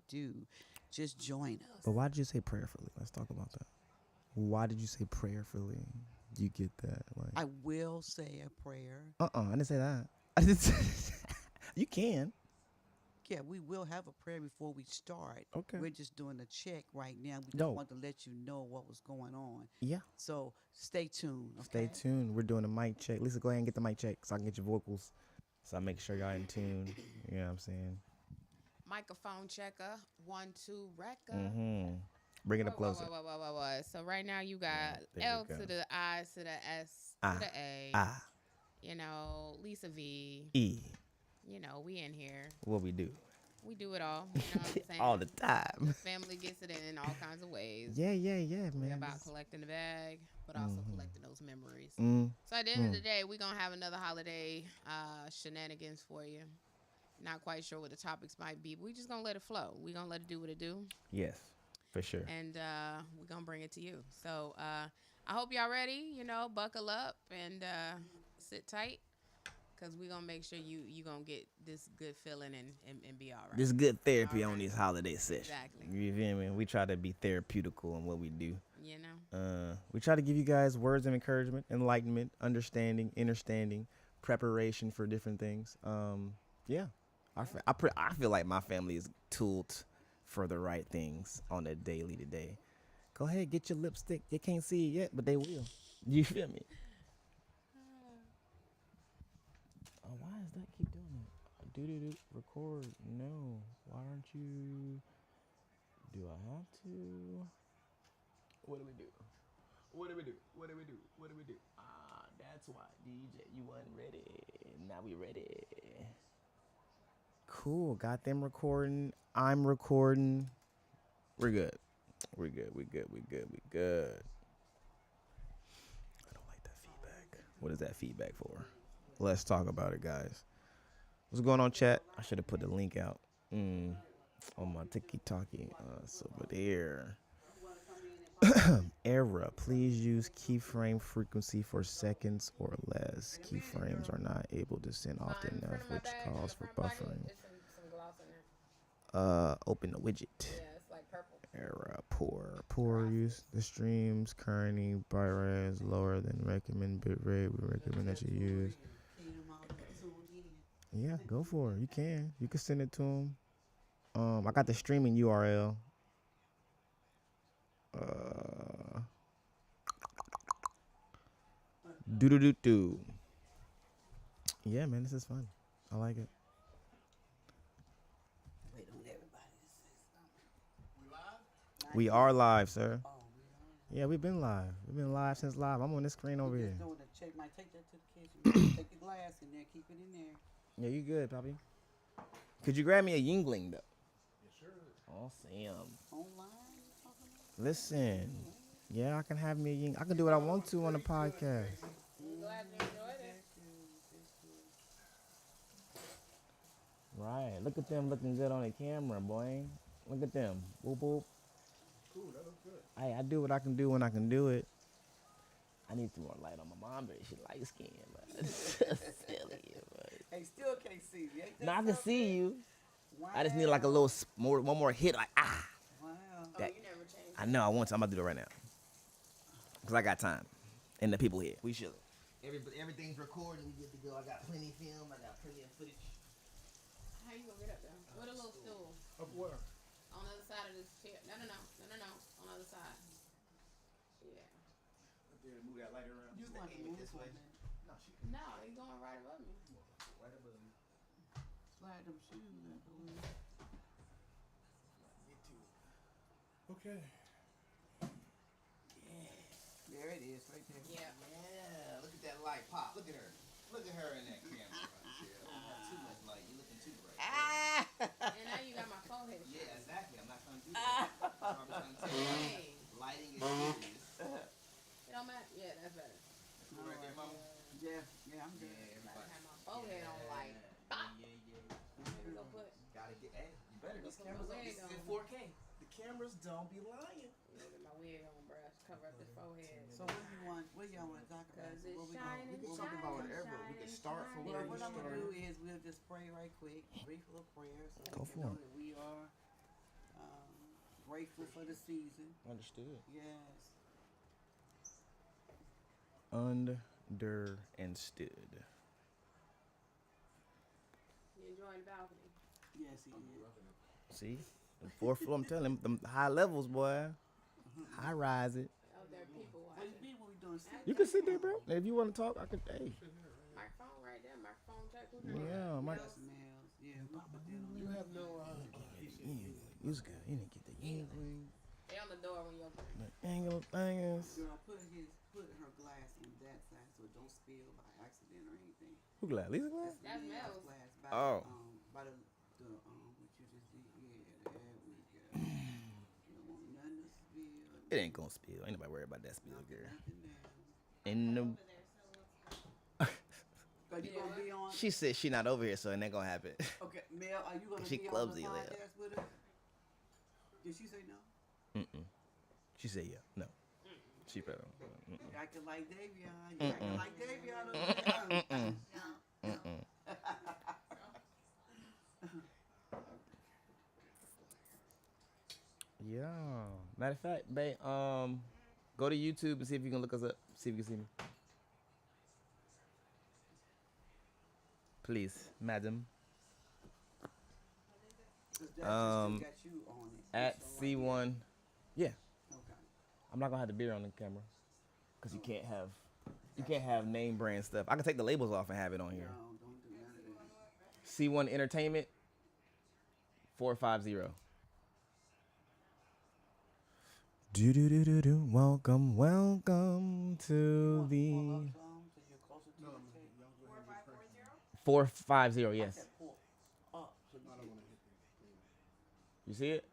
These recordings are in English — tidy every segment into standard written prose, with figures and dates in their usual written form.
do. Just join us. But why did you say prayerfully? Let's talk about that. Why did you say prayerfully? Do you get that? Like, I will say a prayer. I didn't say that. I didn't say you can. Yeah, we will have a prayer before we start. Okay. We're just doing a check right now. We just Dope. want to let you know what was going on. Yeah. So stay tuned. Stay Okay? tuned. We're doing a mic check. Lisa, go ahead and get the mic check so I can get your vocals. So I make sure y'all in tune. You know what I'm saying? Microphone checker, 1, 2, record. Mm-hmm. Bring it up closer. What? So right now you got There L we go. to the I to the S Ah, to the A. Ah. You know, Lisa V. E. You know, we in here. What we do. We do it all. You know what I'm saying? All the time. The family gets it in all kinds of ways. Yeah, We man. about collecting the bag, but also collecting those memories. Mm. So at the end of the day, we're going to have another holiday shenanigans for you. Not quite sure what the topics might be, but we just going to let it flow. We're going to let it do what it do. Yes, for sure. And we're going to bring it to you. So I hope y'all ready. You know, buckle up and sit tight. Because we're going to make sure you going to get this good feeling and be all right. This good therapy on these holiday sessions. Exactly. You feel me? We try to be therapeutical in what we do. You know? We try to give you guys words of encouragement, enlightenment, understanding, understanding, preparation for different things. Yeah. I feel like my family is tooled for the right things on a daily to day. Go ahead, get your lipstick. They can't see it yet, but they will. You feel me? Oh, why does that keep doing it? Do record. No. Why aren't you? Do I have to? What do we do? What do we do? What do we do? What do we do? Ah, that's why DJ, you wasn't ready. Now we ready. Cool. Got them recording. I'm recording. We're good. We good. I don't like that feedback. What is that feedback for? Let's talk about it, guys. What's going on, chat? I should have put the link out on my tiki-talkie. It's over there. Error. Please use keyframe frequency for seconds or less. Keyframes are not able to send often enough, which calls for buffering. Open the widget. Yeah, it's like purple. Error. Poor use. The stream's currently bitrate is lower than recommended bitrate. We recommend that you use. Yeah, go for it. You can. You can send it to them. I got the streaming URL. Do. Yeah, man, this is fun. I like it. Wait on everybody to say something. We live? We are live, sir. Oh, Yeah, we've been live. We've been live since live. I'm on this screen over here. Just doing a check. Might take that to the kitchen. Take your glass in there. Keep it in there. Yeah, you good, Poppy? Could you grab me a Yingling, though? Yeah, sure. Oh, Sam. Online? You talking about? Listen. Yeah, I can have me a Yingling. I can do what I want to on the podcast. I'm glad you enjoyed it. Right. Look at them looking good on the camera, boy. Look at them. Boop, boop. Cool, that looks good. Hey, I do what I can do when I can do it. I need some more light on my mom, but she light skinned, but silly, but. Hey, still can't see you. Ain't that No, I can something? see you. Wow. I just need like a little one more hit, like Wow. That- You never changed. I know I want to. I'm about to do it right now, cause I got time, and the people here. We should. Everything's recorded. We good to go. I got plenty of film. I got plenty of footage. How you gonna get up there? With a little stool. Up where? On the other side of this chair. No. On the other side. Yeah. Move that light around. You want to move this way? No, she No, he's going right above me. right above me. Slide them shoes in. Boy. Get to it. Okay. There it is, right there. Yeah. Yeah, look at that light pop. Look at her. Look at her in that camera. Too much light. You're looking too bright. And now you got my forehead. Yeah, exactly. I'm not trying to do that. I'm trying to tell you, Hey. lighting is serious. It don't matter. Yeah, that's better. Cool right there, mama. Yeah, I'm good. Yeah, I everybody. have my forehead on like. Yeah. Maybe go put. Gotta get. Hey, you better. These Put cameras. my This wig is on. 4K. The cameras don't be lying. Get my wig on, bruh. Cover up this forehead. So what y'all want to talk about? Cause it's What we shining, gonna- We can talk about whatever. We can start from Well, where what you I'm gonna started. do is we'll just pray right quick, brief little prayer, so Go we for know it. that we are grateful for the season. Understood. Yes. Understood. You enjoying the balcony? Yes, he is. See, the fourth floor. I'm telling him, them high levels, boy. High rise it. Oh, there are people What watching. you mean when we doing sit You can sit there, bro. If you want to talk, I could. Hey, Microphone right there. Microphone check. Who's yeah, my. That's males. Yeah, we put that on. You have no. You was good. You didn't get the ring. They on the door when you open it. The angle things. Girl, put her glass on that side so it don't spill by accident or anything. Who glad? Lisa glad? That's Mel's Mel's. glass by Oh. by the what you just did. Yeah, there we go. You don't want nothing to spill. It ain't gonna spill. Ain't nobody worried about that spill, girl. Nothing down. In the. But you gonna be on? She said she not over here, so it ain't gonna happen. Okay, Mel, are you gonna She be on clumsy the there. podcast with us? Did she say no? Mm-mm. She said yeah. No. She better. You acting like Davion. You acting like Davion. Mm-mm. Mm-mm. Yeah. Matter of fact, babe, go to YouTube and see if you can look us up. See if you can see me. Please, madam. 'Cause that just got you on it. At So, C1. Yeah. Okay. I'm not gonna have the beer on the camera. Cause you can't have name brand stuff. I can take the labels off and have it on here. No, don't do none of that. C1 Entertainment 450. Do do do do do. Welcome to the Pull up some so you're closer to the tape. 450. I Yes. said pull up so you can, You see it?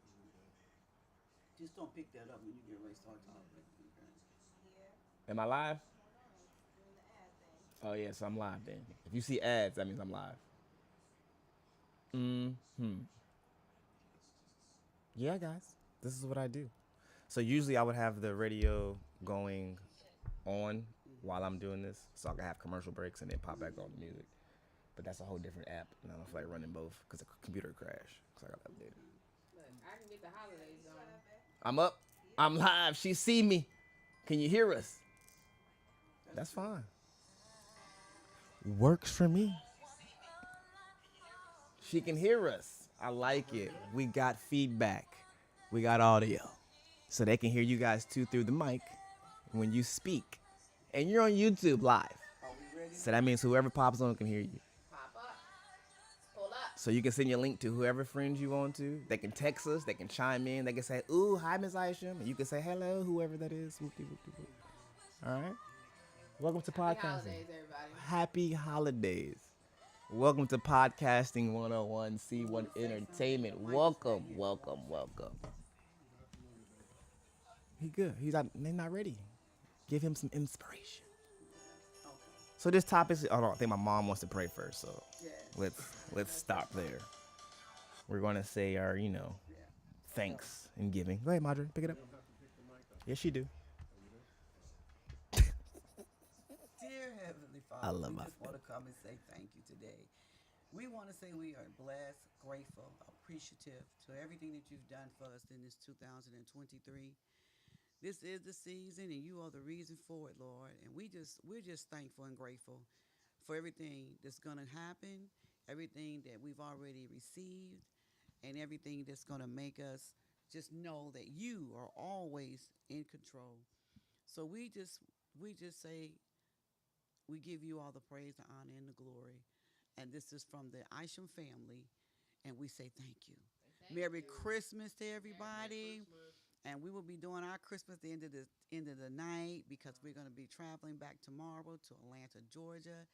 just don't pick that up when you get ready to start talking. Okay. Am I live? Oh yeah, so I'm live then. If you see ads, that means I'm live. Yeah, guys, this is what I do. So usually I would have the radio going on while I'm doing this, so I can have commercial breaks and then pop back on the music. But that's a whole different app, and I don't feel like running both because the computer crashed. Cause I got updated. Look, I can get the holidays on. I'm up. I'm live. She see me. Can you hear us? That's fine. Works for me. She can hear us. I like it. We got feedback. We got audio. So they can hear you guys too through the mic when you speak. And you're on YouTube live. Are we ready? So that means whoever pops on can hear you. Pop up. Pull up. So you can send your link to whoever friends you want to. They can text us. They can chime in. They can say, ooh, hi, Miss Isham. And you can say, hello, whoever that is. Whoop-de, whoop-de, whoop. All right. Welcome to Happy podcasting. holidays, everybody. Happy holidays. Welcome to Podcasting 101 C1 Entertainment. Welcome. He good. They're not ready. Give him some inspiration. Okay. So this topic is, I think my mom wants to pray first, so Yes. let's stop there. We're gonna say our, Yeah. thanks and giving. Go ahead, Madre, pick it up. Yes, you do. Dear Heavenly Father, I love we my just want to come and say thank you today. We want to say we are blessed, grateful, appreciative to everything that you've done for us in this 2023. This is the season, and you are the reason for it, Lord. And we're just thankful and grateful for everything that's going to happen, everything that we've already received, and everything that's going to make us just know that you are always in control. So we just say we give you all the praise, the honor, and the glory. And this is from the Isham family, and we say thank you. Merry Christmas to everybody. And we will be doing our Christmas the end of the night because we're going to be traveling back tomorrow to Atlanta, Georgia.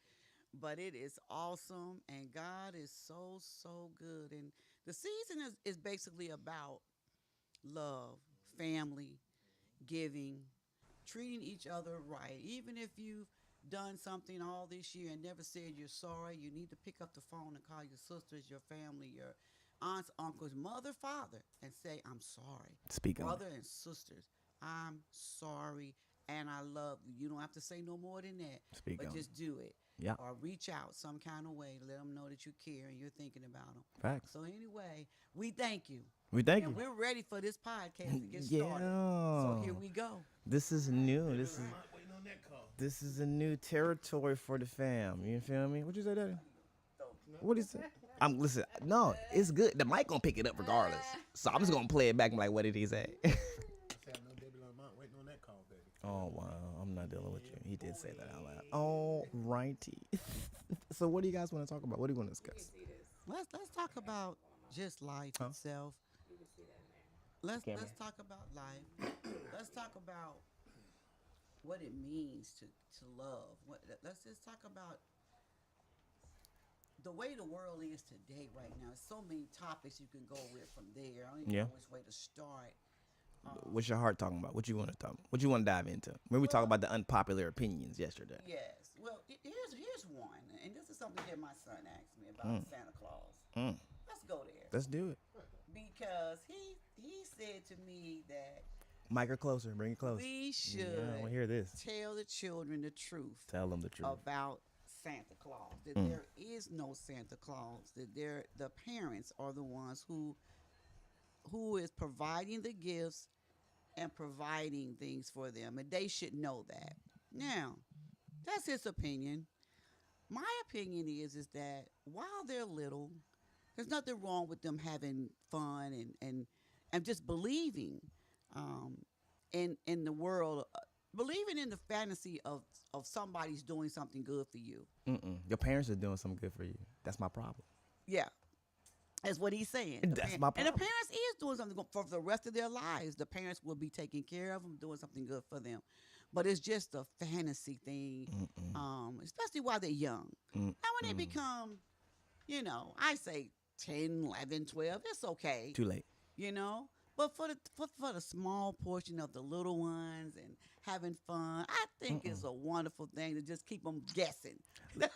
But it is awesome, and God is so good. And the season is basically about love, family, giving, treating each other right. Even if you've done something all this year and never said you're sorry, you need to pick up the phone and call your sisters, your family, your aunts, uncles, mother, father, and say, I'm sorry. Speak on Brother and sisters, I'm sorry, and I love you. You don't have to say no more than that. Speak but on just do it. Yeah. or reach out some kind of way to let them know that you care and you're thinking about them. Facts. So anyway, we thank you. We thank And you. we're ready for this podcast to get Yeah. started. So here we go. This is new. Waiting on that call. This is a new territory for the fam. You feel me? What you say, Daddy? What is it? I'm listen. No, it's good. The mic gonna pick it up regardless. So I'm just gonna play it back and be like, what did he say? Say I know Debbie Lamont waiting on that call, baby. Oh wow, I'm not dealing with you. He did say that out loud. All righty. So what do you guys want to talk about? What do you want to discuss? Let's talk about just life itself. Let's talk about life. Let's talk about what it means to love. Let's just talk about the way the world is today right now. There's so many topics you can go with from there. I don't even know which way to start. What's your heart talking about? What you want to talk about? What you want to dive into? When we talk about the unpopular opinions yesterday. Yes. Well, here's one, and this is something that my son asked me about Santa Claus. Let's go there Let's do it. because he said to me that Mic closer. Bring it closer. we should Yeah, I want to hear this. tell the children the truth Tell them the truth. about Santa Claus. That there is no Santa Claus. That the parents are the ones who is providing the gifts and providing things for them, and they should know that. Now, that's his opinion. My opinion is that while they're little, there's nothing wrong with them having fun and just believing in the world, believing in the fantasy of somebody's doing something good for you. Your parents are doing something good for you. That's my problem. Yeah. That's what he's saying. That's my And the problem. parents is doing something good for the rest of their lives. The parents will be taking care of them, doing something good for them. But it's just a fantasy thing, especially while they're young. Now, when they become, I say 10, 11, 12, it's okay. Too late. But for the small portion of the little ones and having fun, I think it's a wonderful thing to just keep them guessing. Yeah,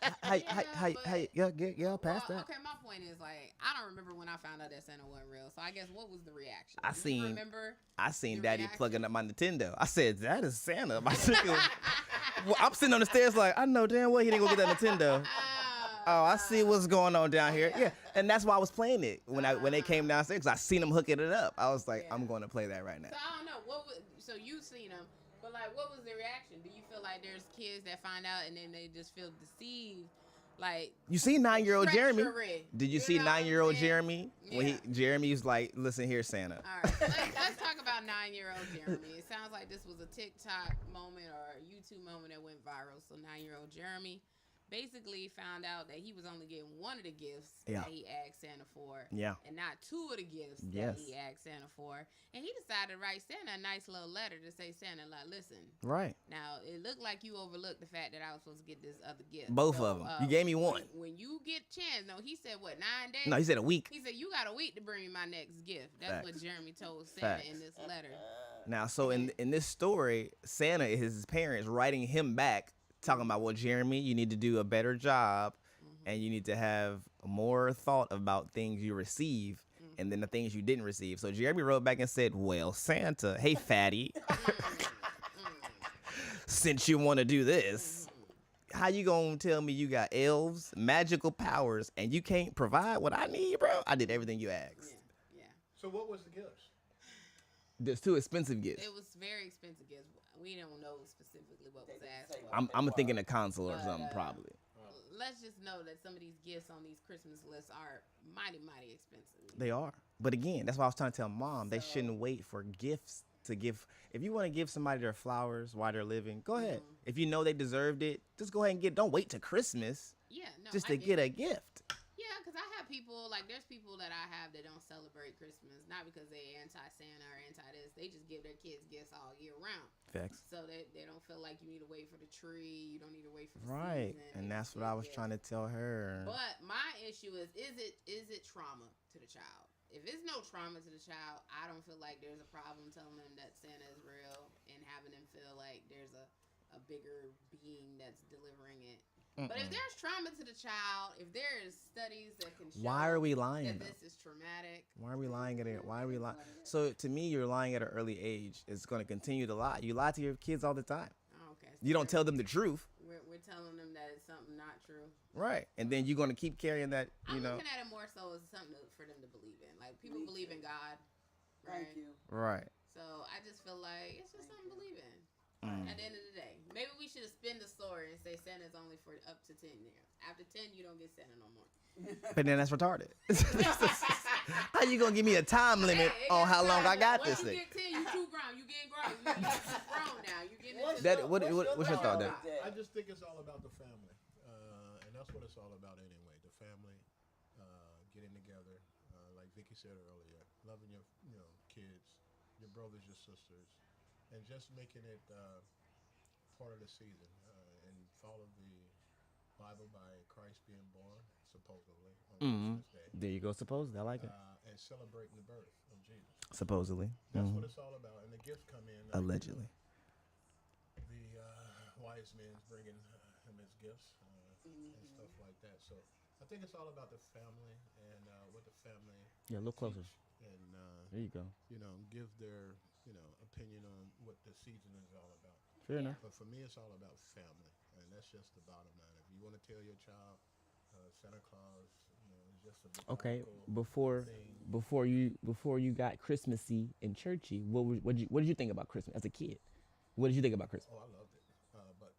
past that. Okay, my point is I don't remember when I found out that Santa wasn't real. So I guess what was the reaction? I Do you seen- remember? I seen The Daddy reaction? plugging up my Nintendo. I said, that is Santa. My chicken. Well, I'm sitting on the stairs like, I know damn well he didn't go get that Nintendo. Oh, I see what's going on down here. Yeah, and that's why I was playing it when they came downstairs. 'Cause I seen them hooking it up. I was like, Yeah. I'm going to play that right now. So I don't know so you seen them, but what was the reaction? Do you feel like there's kids that find out and then they just feel deceived? You see 9-year-old Jeremy? treachery, Did you see know what I'm 9-year-old saying? Jeremy? When Jeremy's like, listen here, Santa. All right, let's talk about 9-year-old Jeremy. It sounds like this was a TikTok moment or a YouTube moment that went viral. So 9-year-old Jeremy basically found out that he was only getting one of the gifts that he asked Santa for, and not two of the gifts that he asked Santa for. And he decided to write Santa a nice little letter to say, Santa, listen, Right. now it looked like you overlooked the fact that I was supposed to get this other gift. Both of them. You gave me one. When you get a chance, no, he said what, 9 days? No, he said a week. He said, you got a week to bring me my next gift. That's Facts. what Jeremy told Santa Facts. in this letter. Now, so in this story, Santa is his parents writing him back, talking about, well, Jeremy, you need to do a better job, and you need to have more thought about things you receive, and then the things you didn't receive. So Jeremy wrote back and said, well, Santa, hey, fatty, since you want to do this, how you gonna tell me you got elves, magical powers, and you can't provide what I need, bro? I did everything you asked. Yeah. So what was the gifts? There's 2 expensive gifts. It was very expensive gifts. We don't know specifically what was asked for. I'm thinking a console or something, probably. Let's just know that some of these gifts on these Christmas lists are mighty, mighty expensive. They are. But again, that's why I was trying to tell Mom, they shouldn't wait for gifts to give. If you want to give somebody their flowers while they're living, go ahead. If you know they deserved it, just go ahead and don't wait till Christmas Yeah, no. just I to get it. a gift. Yeah, because I have people, there's people that I have that don't celebrate Christmas, not because they anti-Santa or anti-this. They just give their kids gifts all year round. Facts. So they don't feel like you need to wait for the tree. You don't need to wait for the Right. season. And They that's just what I give was gifts. trying to tell her. But my issue is it trauma to the child? If it's no trauma to the child, I don't feel like there's a problem telling them that Santa is real and having them feel like there's a bigger being that's delivering it. But if there's trauma to the child, if there is studies that can show Why are we lying, that though? this is traumatic, Why are we lying at it? Why are we lying? So to me, you're lying at an early age. It's going to continue to lie. You lie to your kids all the time. oh, okay. So You don't tell them the truth. We're telling them that it's something not true. Right. And then you're gonna keep carrying that. I'm looking at it more so as something for them to believe in. Like people believe in God, right? Thank you. Right. So I just feel like it's just something to believe in. Mm. At the end of the day, maybe we should spin the story and say Santa's only for up to 10 years. After 10, you don't get Santa no more. But then that's retarded. How you gonna give me a time limit on how long I got this thing? Once you get 10, you too grown. You getting grown. You grown now. You getting into That what's your thought, Dad? I just think it's all about the family, and that's what it's all about anyway. The family getting together, like Vicky said earlier, loving your kids, your brothers, your sisters, and just making it part of the season and follow the Bible by Christ being born, supposedly, on Christmas Day. There you go. Supposedly, I like it. And celebrating the birth of Jesus. Supposedly. That's what it's all about. And the gifts come in. Allegedly. The wise men's bringing him his gifts and stuff like that. So I think it's all about the family and what the family. Yeah, a little closer. And There you go. give their opinion on what the season is all about. Fair enough. But for me, it's all about family, and that's just the bottom line. If you want to tell your child Santa Claus, is just a Okay. biblical thing. Before you got Christmassy and churchy, what did you think about Christmas as a kid? What did you think about Christmas? Oh, I loved it. But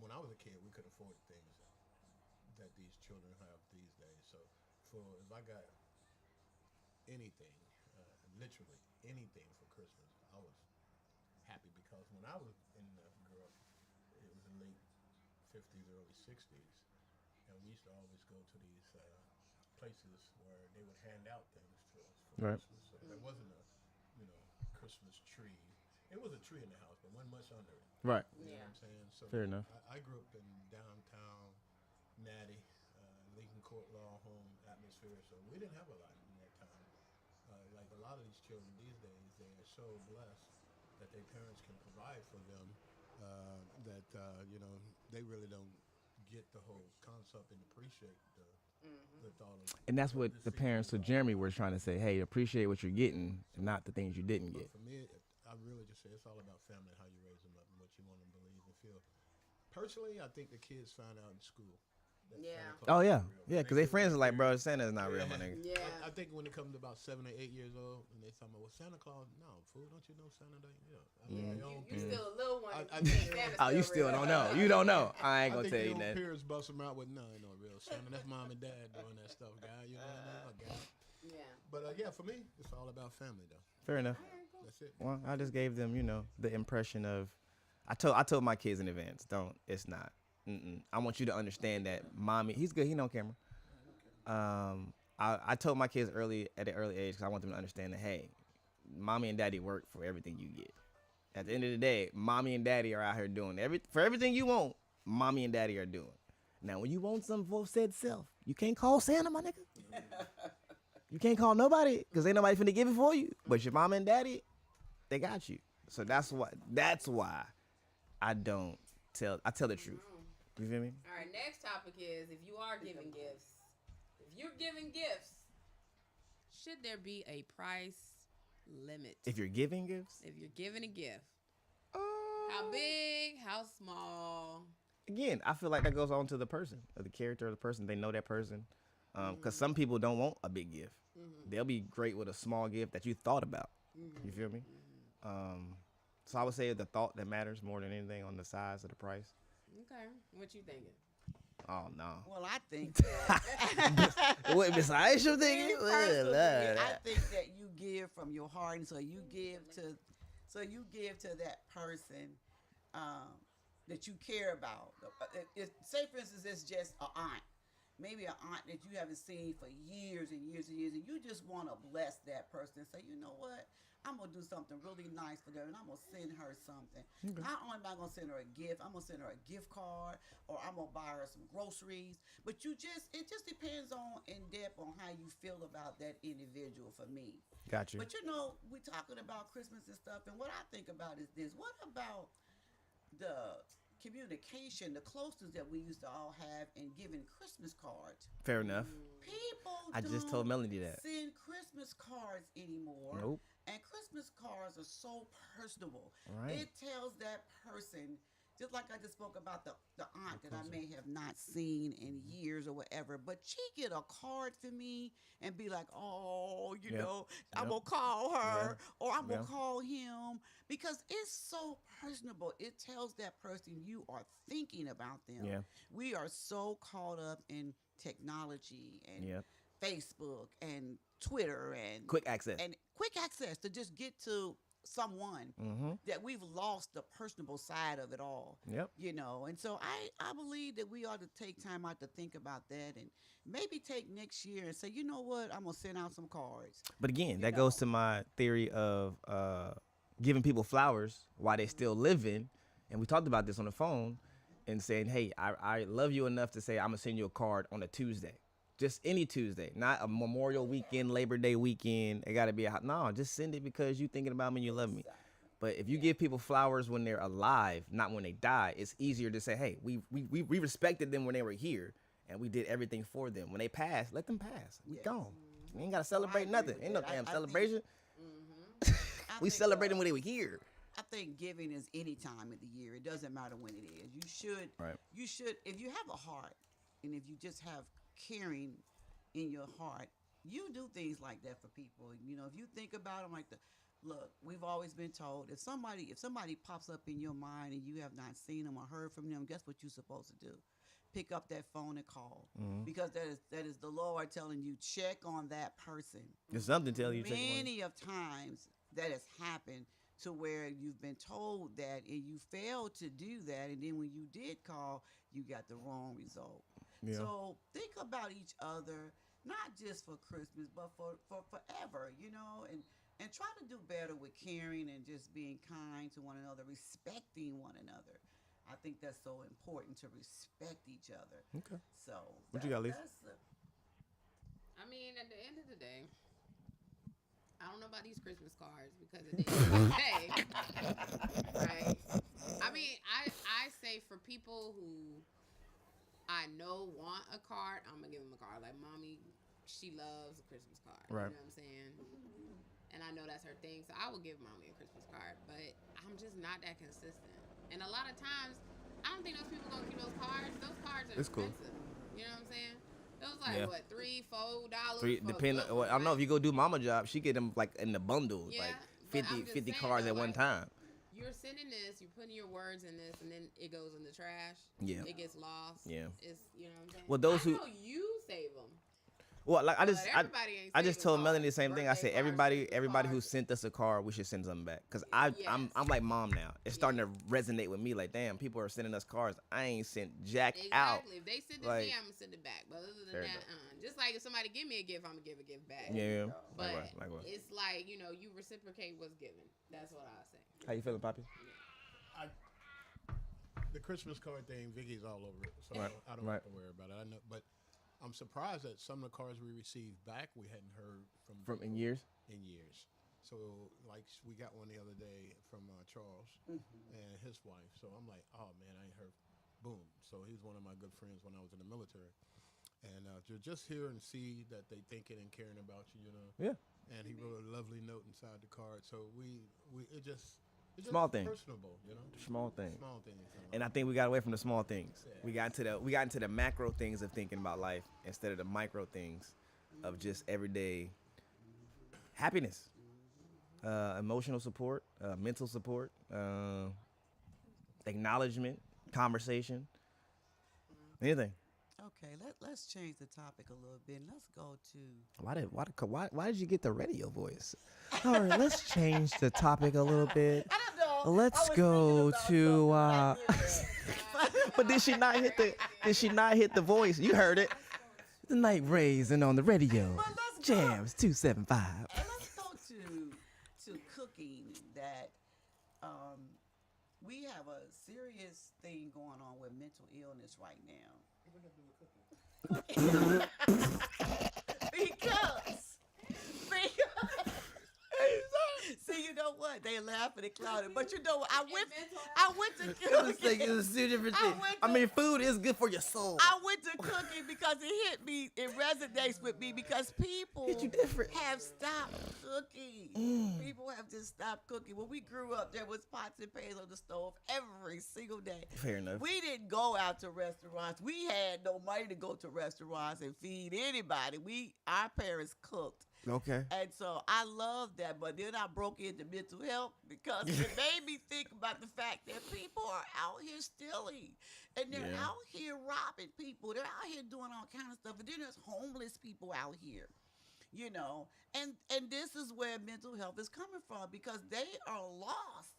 when I was a kid, we could afford things that these children have these days. So, if I got anything, literally anything for Christmas, I was happy because when I was grew up, it was the late 50s, early 60s, and we used to always go to these places where they would hand out things to us for Right. Christmas. So there wasn't a Christmas tree. It was a tree in the house, but wasn't much under it. Right. You know what I'm saying? So Fair enough. I grew up in downtown Natty, Lincoln Court Law Home atmosphere, so we didn't have a lot in that time. Like a lot of these children these days, they are so blessed that their parents can provide for them that they really don't get the whole concept and appreciate the thought of. And that's what the parents of Jeremy were trying to say. Hey, appreciate what you're getting, not the things you didn't get. But for me, I really just say it's all about family, how you raise them up, and what you want them to believe and feel. Personally, I think the kids find out in school. that Yeah. Santa Claus Oh is yeah, real. yeah, because they friends are like, bro, Santa's not real, my nigga. Yeah. I think when it comes to about 7 or 8 years old, and they talking about, well, Santa Claus, no, fool, don't you know Santa Day? I mean, You, your own you peers- still a little one. I You think- Santa's Oh, you still real. don't know. You don't know. I ain't I gonna think tell you your own that. peers bust them out with, no, ain't no real Santa. That's mom and dad doing that stuff, guy. You know what I mean? Yeah. But yeah, for me, it's all about family, though. Fair enough. That's it. Well, I just gave them, the impression of. I told my kids in advance, don't. It's not. I want you to understand that mommy. He's good. He no camera. I told my kids at an early age because I want them to understand that hey, mommy and daddy work for everything you get. At the end of the day, mommy and daddy are out here doing everything you want. Mommy and daddy are doing. Now, when you want something for said self, you can't call Santa, my nigga. You can't call nobody because ain't nobody finna give it for you. But your mama and daddy, they got you. So that's why I don't tell. I tell the truth. You feel me? All right, next topic is if you are giving gifts. If you're giving gifts, should there be a price limit? If you're giving gifts, If you're giving a gift, how big, how small? again, I feel like that goes on to the person, or the character of the person. They know that person. Because some people don't want a big gift. They'll be great with a small gift that you thought about. You feel me? So I would say the thought that matters more than anything on the size of the price. Okay, what you thinking? Oh, no. Well, I think that What, Miss Aisha Me thinking? personally, I think that you give from your heart, and so you give to that person that you care about. Say, for instance, it's just an aunt, maybe an aunt that you haven't seen for years and years and years, and you just want to bless that person and say, you know what? I'm going to do something really nice for them, and I'm going to send her something. Okay. Not only am I going to send her a gift, I'm going to send her a gift card, or I'm going to buy her some groceries. But it just depends on in depth on how you feel about that individual for me. Got you. But we're talking about Christmas and stuff, and what I think about is this. What about the communication, the closeness that we used to all have in giving Christmas cards? Fair enough. People I just told Melody that. send Christmas cards anymore. Nope. And Christmas cards are so personable. Right. It tells that person Just like I just spoke about the aunt that I may have not seen in years or whatever, but she get a card for me and be like, oh, Yep. I'm Yep. gonna call Yeah. her or I'm gonna Yeah. call him because it's so personable. It tells that person you are thinking about them. Yeah. We are so caught up in technology and Yeah. Facebook and Twitter Quick access. and quick access to just get to someone Mm-hmm. that we've lost the personable side of it all. Yep. And so I believe that we ought to take time out to think about that and maybe take next year and say, you know what, I'm gonna send out some cards. But again, You that know. goes to my theory of giving people flowers while they still living. And we talked about this on the phone and saying, hey, I love you enough to say I'm gonna send you a card on a Tuesday. Just any Tuesday, not a Memorial weekend, Labor Day weekend. It got to be no. Just send it because you thinking about me and you love me. But if you give people flowers when they're alive, not when they die, it's easier to say, hey, we respected them when they were here, and we did everything for them. When they pass, let them pass. We Yes. gone. We ain't got to celebrate agree nothing. with Ain't no that. damn I celebration. I We think, celebrated when they were here. I think giving is any time of the year. It doesn't matter when it is. Right. You should, if you have a heart, and if you just have caring in your heart, you do things like that for people. If you think about them like look, we've always been told if somebody pops up in your mind and you have not seen them or heard from them, guess what you're supposed to do? Pick up that phone and call, because that is the Lord telling you check on that person. There's something telling you. Many of times that has happened to where you've been told that and you failed to do that, and then when you did call, you got the wrong result. Yeah. So think about each other, not just for Christmas, but for forever, and try to do better with caring and just being kind to one another, respecting one another. I think that's so important to respect each other. Okay. So What you got, Lisa? I mean, at the end of the day, I don't know about these Christmas cards because at the end of the day, right? I mean, I say for people who I know want a card, I'm gonna give them a card. Like mommy, she loves a Christmas card. Right. You know what I'm saying? And I know that's her thing, so I will give mommy a Christmas card. But I'm just not that consistent. And a lot of times, I don't think those people gonna keep those cards. Those cards are It's cool. expensive. You know what I'm saying? Those like Yeah. what, $3-4? Depending. Well, I don't know if you go do mama job, she get them like in the bundles, Yeah, like but 50, I'm just 50 saying, cards though, at one like, time. You're sending this, you're putting your words in this, and then it goes in the trash. Yeah. It gets lost. Yeah. It's what I'm saying. Well, those I who- know you save them. Well, like I But just everybody ain't I just saving told cards, Melanie the same thing. I birthday said cards, everybody Christmas who cards. sent us a card, we should send something back. Cause I'm Yes. like mom now. It's starting to resonate with me. Like damn, people are sending us cards. I ain't sent jack Exactly. out. If they send it to Like- me, I'm gonna send it back. But other than Fair that, just like if somebody give me a gift, I'm gonna give a gift back. Yeah. But Likewise. it's like you reciprocate what's given. That's what I say. How you feeling, Poppy? The Christmas card thing, Vicky's all over it, so Right, I don't right. have to worry about it. I know, but I'm surprised that some of the cards we received back we hadn't heard from In people years? in years. So like we got one the other day from Charles and his wife. So I'm like, oh man, I ain't heard. Boom. So he's one of my good friends when I was in the military, and to just hear and see that they thinking and caring about you, Yeah. And he wrote a lovely note inside the card. So it's just Small things. personable, Small thing. Small things. And I think we got away from the small things. Yeah. We got into the macro things of thinking about life instead of the micro things of just everyday happiness, emotional support, mental support, acknowledgement, conversation, anything. Okay, let's change the topic a little bit. Let's go to Why did you get the radio voice? All right, let's change the topic a little bit. I don't know. Let's go to. But did she not hit the? Did she not hit the voice? You heard it. The night rays and on the radio. Well, let's go. Jams 275. And let's go to cooking. That we have a serious thing going on with mental illness right now. because see, you know what? They laughing and clowning. But you know what? I went to It was two different I things. went I to- mean, food is good for your soul. I went to cooking because it hit me. It resonates with me because people Hit you different. have stopped cooking. People have just stopped cooking. When we grew up, there was pots and pans on the stove every single day. Fair enough. We didn't go out to restaurants. We had no money to go to restaurants and feed anybody. Our parents cooked. Okay. And so I love that, but then I broke into mental health because it made me think about the fact that people are out here stealing, and they're Yeah. out here robbing people. They're out here doing all kind of stuff, and then there's homeless people out here, and this is where mental health is coming from because they are lost.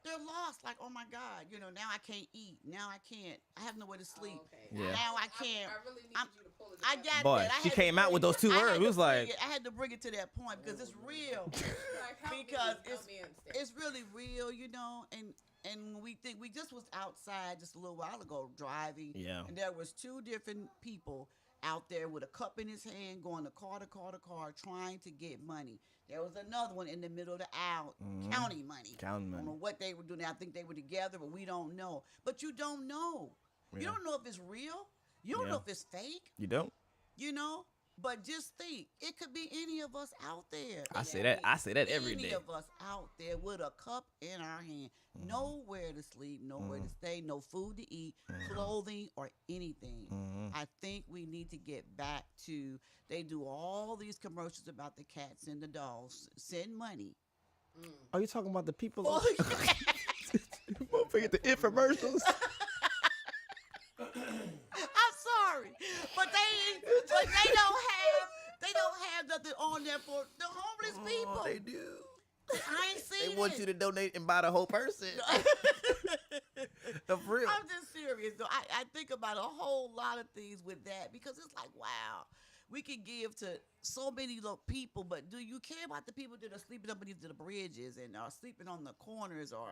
They're lost. Like, oh my God, now I can't eat. Now I can't. I have nowhere to sleep. Okay. Yeah. Now I can't. I really need I'm- you to pull it I together. got Boy, that. I she had to came out bring with those two I had words. to It was bring like- I had to bring it to that point because it's real. Like, help me, Because help me understand. It's really real, and when we think we just was outside just a little while ago driving, Yeah. and there was two different people out there with a cup in his hand going to car to car to car trying to get money. There was another one in the middle of the aisle counting money. Counting I don't know money. what they were doing. I think they were together, but we don't know. But you don't know. You Yeah. don't know if it's real. You don't Yeah. know if it's fake. You don't? But just think, it could be any of us out there. I say that every Any day. of us out there with a cup in our hand, nowhere to sleep, nowhere to stay, no food to eat, clothing, or anything. I think we need to get back to, they do all these commercials about the cats and the dogs. Send money. Are you talking about the people? Oh, Forget the infomercials. I'm sorry, but they don't have nothing on there for the homeless people. They do. I ain't seen They want it. you to donate and buy the whole person. For real. I'm just serious though. I think about a whole lot of things with that because it's like, wow, we can give to so many little people, but do you care about the people that are sleeping underneath the bridges and are sleeping on the corners? Or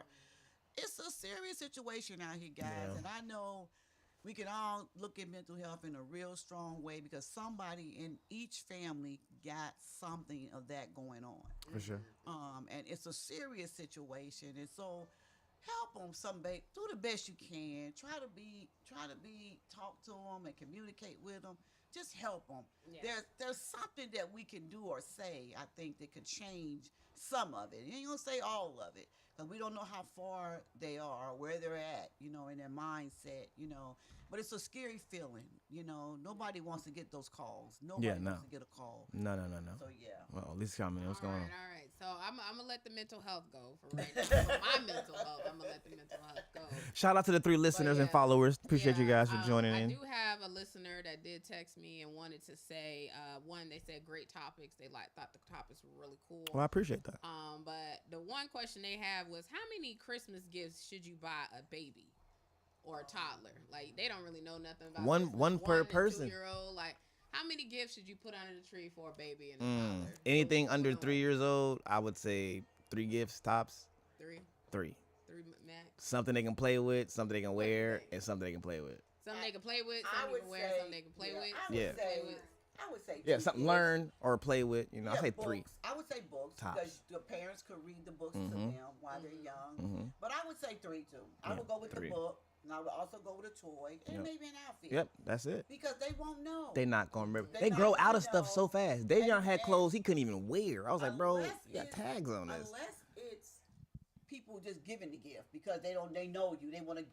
it's a serious situation out here, guys. Yeah. And I know we can all look at mental health in a real strong way because somebody in each family got something of that going on. For sure. And it's a serious situation, and so help them. Do the best you can. Try to talk to them and communicate with them. Just help them. Yeah. There's something that we can do or say, I think, that could change some of it. You ain't gonna say all of it because we don't know how far they are, where they're at, in their mindset, But it's a scary feeling, Nobody wants to get those calls. Nobody wants to get a call. No. So yeah. Well, at least comment. What's going on? All right. So I'm gonna let the mental health go for right now. For my mental health, I'm gonna let the mental health go. Shout out to the 3 listeners and yeah. followers. Appreciate you Yeah, guys for joining I in. do have a listener that did text me and wanted to say, one, they said great topics. They thought the topics were really cool. Well, I appreciate that. But the one question they have was, how many Christmas gifts should you buy a baby or a toddler? Like, they don't really know nothing about One per and person. 2-year-old. Like, how many gifts should you put under the tree for a baby and a toddler? Anything So, under you know, 3 years old, I would say 3 gifts tops. 3 3. max. Something they can play with, something they can wear, and something they can play with. Some they can play with, I some you would can wear, say- some they can play with. Yeah. I would say Yeah, 2 something years. learn or play with. I say 3. Books. I would say books Tops. because the parents could read the books to them while they're young. But I would say 3 too. I Yeah, would go with 3. the book, and I would also go with a toy and Yep. maybe an outfit. Yep, that's it. Because they won't know. They not gonna remember. They They not grow gonna out of stuff know. so fast. Davion had And- clothes he couldn't even wear. I was like, bro, Unless you got it's- tags on this. Unless it's people just giving the gift because they know you. They want to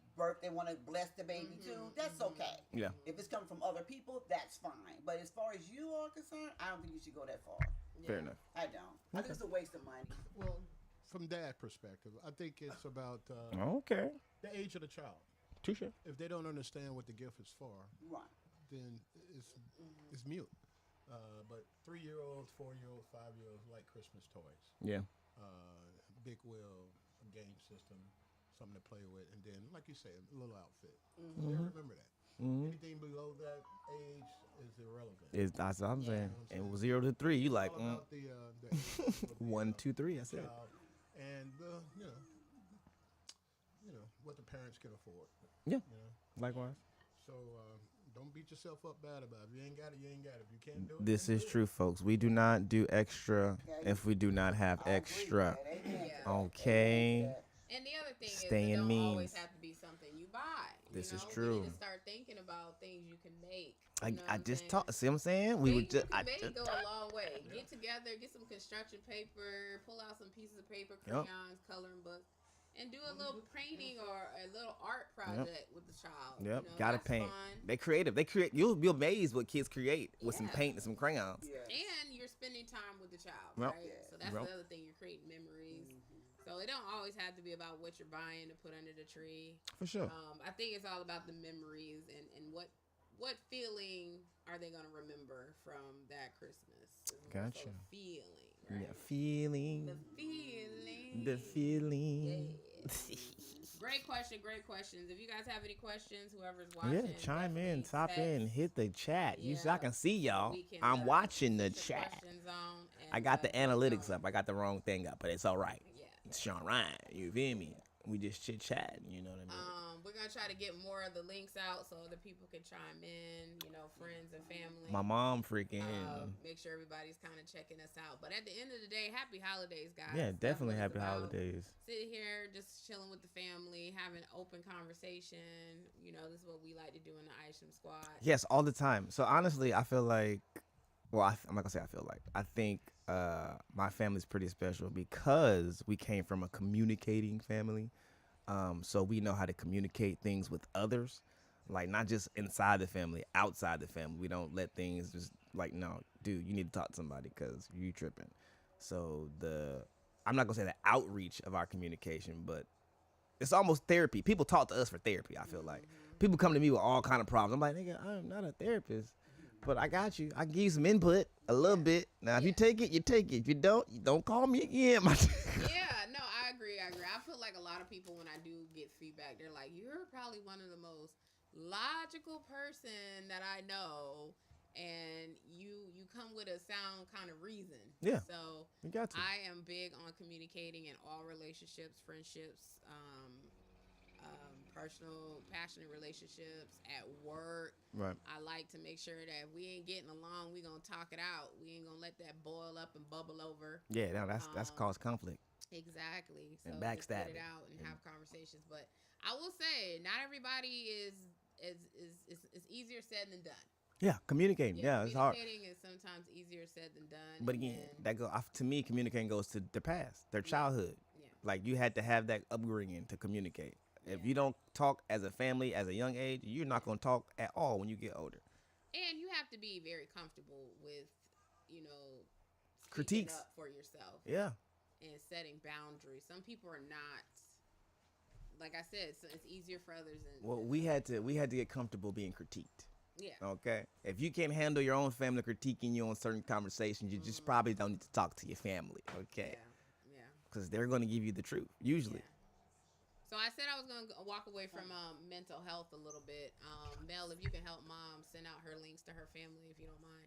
bless the baby too. That's okay. Yeah. If it's coming from other people, that's fine. But as far as you are concerned, I don't think you should go that far. Fair enough. I don't. I think it's a waste of money. Well, from that perspective, I think it's about Okay. the age of the child. Touche. If they don't understand what the gift is for, Right. then it's mute. But 3-year-olds, 4-year-olds, 5-year-olds like Christmas toys. Yeah. Big wheel, a game system, something to play with, and then, like you say, a little outfit. They remember that. Anything below that age is irrelevant. That's what I'm saying. And 0 to 3, you like All about the age of the, 1, 2, 3. That's it. child and what the parents can afford. Yeah. You know? Likewise. So Don't beat yourself up bad about it. If you ain't got it, you ain't got it. If you can't do it, This then is do true, folks. We do not do extra if we do not have I agree with extra. that. Amen to Yeah. that. Okay. Amen to that. And the other thing is, it Staying don't always means. have to be something you buy. This is We true. need to start thinking about things you can make. I, You know I what I'm just saying? talked. See what I'm saying? We would Things you just. can make go a long way. Get together, get some construction paper, pull out some pieces of paper, Yep. crayons, coloring books, and do a little painting or a little art project with the child. Yep. You know, Gotta that's paint. fun. They creative. They create. You'll be amazed what kids create with some Yeah. paint and some crayons. Yes. And you're spending time with the child, Yep. right? Yes. So that's Yep. the other thing. You're creating memories. So it don't always have to be about what you're buying to put under the tree. For sure. I think it's all about the memories and what feeling are they gonna remember from that Christmas? It's more so Gotcha. the feeling, right? Yeah. Feeling. The feeling. The feeling. Yeah. Great question. Great questions. If you guys have any questions, whoever's watching, Yeah, chime in, definitely top in, text. hit the chat. You so I Yeah. can see y'all. We can, I'm watching the put your chat. questions on and, I got the keep analytics going. up. I got the wrong thing up, but it's all right. Yeah. It's Sean Ryan. You feel me? We just chit chatting. You know what I mean? We're gonna try to get more of the links out so other people can chime in. You know, friends and family. My mom freaking. Make sure everybody's kind of checking us out. But at the end of the day, happy holidays, guys. Yeah, That's definitely what it's happy about. holidays. Sit here, just chilling with the family, having open conversation. You know, this is what we like to do in the Isham Squad. Yes, all the time. So honestly, I feel like, well, I'm not gonna say I feel like. I think my family's pretty special because we came from a communicating family. So we know how to communicate things with others, like not just inside the family, outside the family. We don't let things just like, no, dude, you need to talk to somebody because you tripping. So I'm not gonna say the outreach of our communication, but it's almost therapy. People talk to us for therapy. I feel like people come to me with all kind of problems. I'm like, nigga, I'm not a therapist, but I got you. I can give you some input a little bit. Now, if you take it, you take it. If you don't call me again. Yeah, no, I agree. I feel like a lot of people, when I do get feedback, they're like, "You're probably one of the most logical person that I know." And you come with a sound kind of reason. Yeah. So You got to. I am big on communicating in all relationships, friendships, personal, passionate relationships, at work. Right. I like to make sure that if we ain't getting along, we gonna talk it out. We ain't gonna let that boil up and bubble over. Yeah, no, that's caused conflict. Exactly. So And just get backstabbing. it out and have conversations. But I will say, not everybody is easier said than done. Yeah, communicating. Yeah, it's hard. Communicating is sometimes easier said than done. But again, and to me, communicating goes to their past, their childhood. yeah. Like you had to have that upbringing to communicate. If you don't talk as a family as a young age, you're not gonna talk at all when you get older. And you have to be very comfortable with, you know, speaking Critiques. up for yourself Yeah. and setting boundaries. Some people are not. Like I said, it's easier for others. Well, we had to get comfortable being critiqued. Yeah. Okay. If you can't handle your own family critiquing you on certain conversations, you just probably don't need to talk to your family. Okay. Yeah. Because they're gonna give you the truth usually. Yeah. So I said I was going to walk away from mental health a little bit. Mel, if you can help mom send out her links to her family, if you don't mind.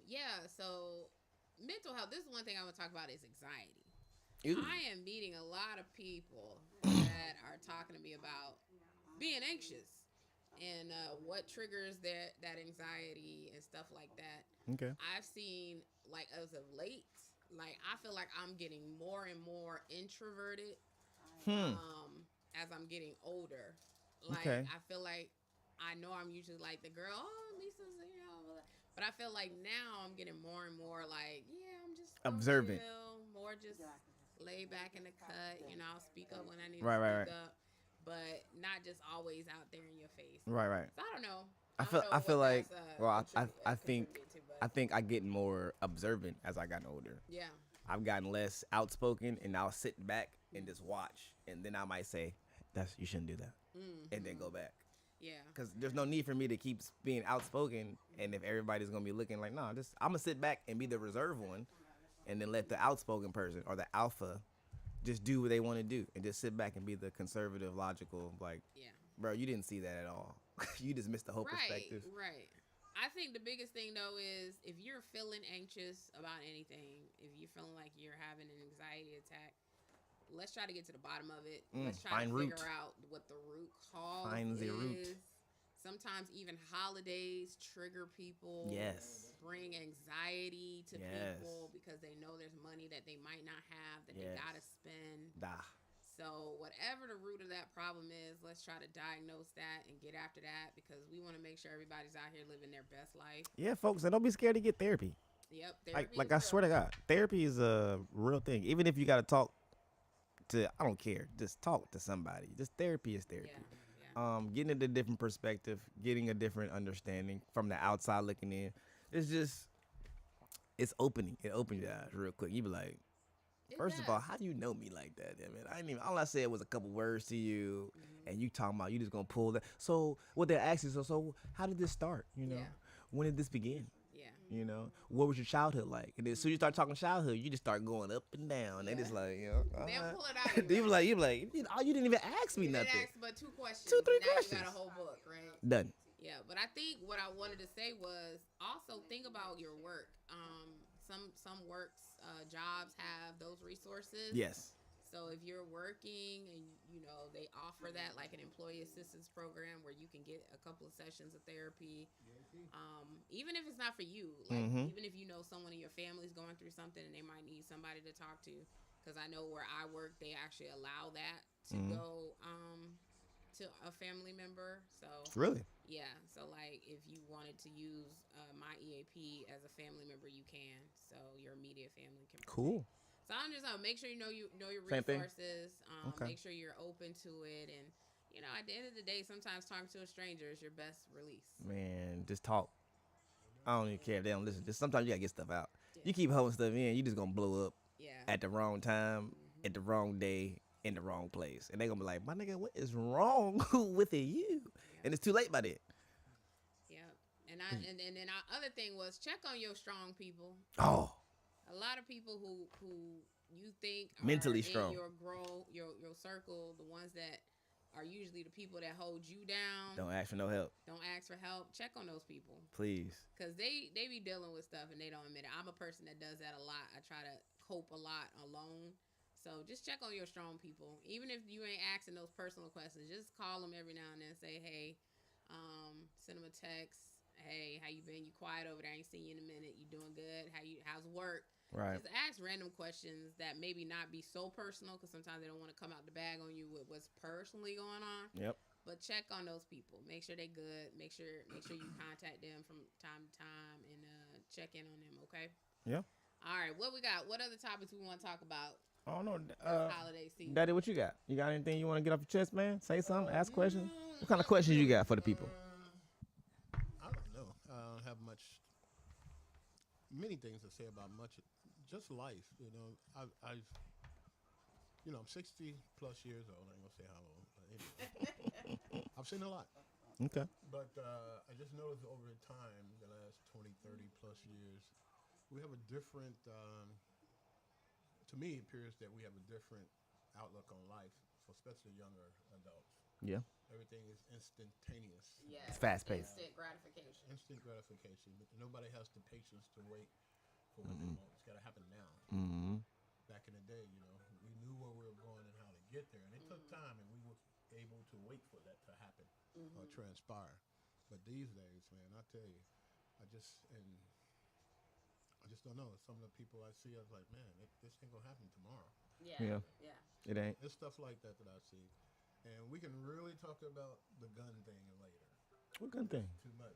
Yeah, so mental health, this is one thing I want to talk about is anxiety. Ooh. I am meeting a lot of people that are talking to me about being anxious and what triggers that anxiety and stuff like that. Okay. I've seen, like, as of late, like, I feel like I'm getting more and more introverted as I'm getting older. Like, Okay. I feel like I know I'm usually like the girl, oh, Lisa's, you know, but I feel like now I'm getting more and more like, yeah, I'm just Observant. chill, more just lay back in the cut. You know, I'll speak up when I need Right, to right, speak up, but not just always out there in your face. Right. So I don't know. I feel like I think I get more observant as I got older. Yeah. I've gotten less outspoken, and I'll sit back and just watch, and then I might say, you shouldn't do that," and then go back. Yeah. Because there's no need for me to keep being outspoken, and if everybody's gonna be looking like, I'm gonna sit back and be the reserved one, and then let the outspoken person or the alpha just do what they want to do, and just sit back and be the conservative, logical, like, Yeah. bro, you didn't see that at all. You just missed the whole perspective. Right. I think the biggest thing though is if you're feeling anxious about anything, if you're feeling like you're having an anxiety attack, let's try to get to the bottom of it. Let's try find to root. figure out what the root cause Find the is. root. Sometimes even holidays trigger people, Yes. bring anxiety to Yes. people because they know there's money that they might not have that they Yes. gotta spend. Da. So whatever the root of that problem is, let's try to diagnose that and get after that because we want to make sure everybody's out here living their best life. Yeah, folks, and don't be scared to get therapy. Yep, Like, therapy like is I real. swear to God, therapy is a real thing. Even if you got to talk to, I don't care, just talk to somebody. Just therapy is therapy. Yeah. Getting a different perspective, getting a different understanding from the outside looking in. It's just, it's opening. It opens your eyes real quick. You be like, It first of does. all, how do you know me like that? I mean, I didn't even. All I said was a couple words to you, and you talking about you just gonna pull that. So what they're asking, so how did this start? You know, Yeah. when did this begin? Yeah. You know, what was your childhood like? And then as soon as you start talking childhood, you just start going up and down. They Yeah. just like, you know, They'll pull it out of you. you be like, oh, you didn't even ask me You didn't nothing. ask but 2 questions. 2, 3 and now questions. You got a whole book, right? Done. Yeah, but I think what I wanted to say was also think about your work. Some works jobs have those resources. Yes. So if you're working and you know they offer that like an employee assistance program where you can get a couple of sessions of therapy, even if it's not for you, like even if you know someone in your family's going through something and they might need somebody to talk to. Because I know where I work, they actually allow that to go to a family member. So Really? yeah, so like if you wanted to use my EAP as a family member, you can. So your immediate family can. Cool. So I'm just make sure you know your Same thing? resources. Okay. Make sure you're open to it, and you know at the end of the day, sometimes talking to a stranger is your best release. Man, just talk. I don't even care if they don't listen. Just sometimes you gotta get stuff out. Yeah. You keep holding stuff in, you just gonna blow up Yeah. at the wrong time, at the wrong day, in the wrong place, and they gonna be like, "My nigga, what is wrong with you?" And it's too late by then. Yeah. And and then our other thing was check on your strong people. Oh, A lot of people who you think are Mentally in strong. your circle, the ones that are usually the people that hold you down. don't ask for no help, Don't ask for help. Check on those people. please. Because they be dealing with stuff and they don't admit it. I'm a person that does that a lot. I try to cope a lot alone. So just check on your strong people. Even if you ain't asking those personal questions, just call them every now and then. Say, hey, send them a text. Hey, how you been? You quiet over there. I ain't seen you in a minute. You doing good? How's work? Right. Just ask random questions that maybe not be so personal because sometimes they don't want to come out the bag on you with what's personally going on. Yep. But check on those people. Make sure they good. Make sure you contact them from time to time and check in on them. Okay. Yeah. All right. What we got? What other topics we want to talk about? I don't know. This holiday season. Daddy, what you got? You got anything you want to get off your chest, man? Say something. Ask questions. What kind of questions you got for the people? I don't know. I don't have many things to say about much, just life. You know, I've I'm 60 plus years old. I ain't gonna say how old, but anyway, I've seen a lot. Okay. But I just noticed over time, the last 20, 30 plus years, we have a different. To me, it appears that we have a different outlook on life, for especially younger adults. Yeah. Everything is instantaneous. Yeah. It's fast-paced. Instant gratification. Instant gratification. But nobody has the patience to wait for what they want. It's got to happen now. Mm-hmm. Back in the day, we knew where we were going and how to get there, and it took time, and we were able to wait for that to happen or transpire. But these days, man, I tell you, I just don't know. Some of the people I see, I was like, man, this ain't gonna happen tomorrow. Yeah. Yeah. It ain't. It's stuff like that I see, and we can really talk about the gun thing later. What good thing? Too much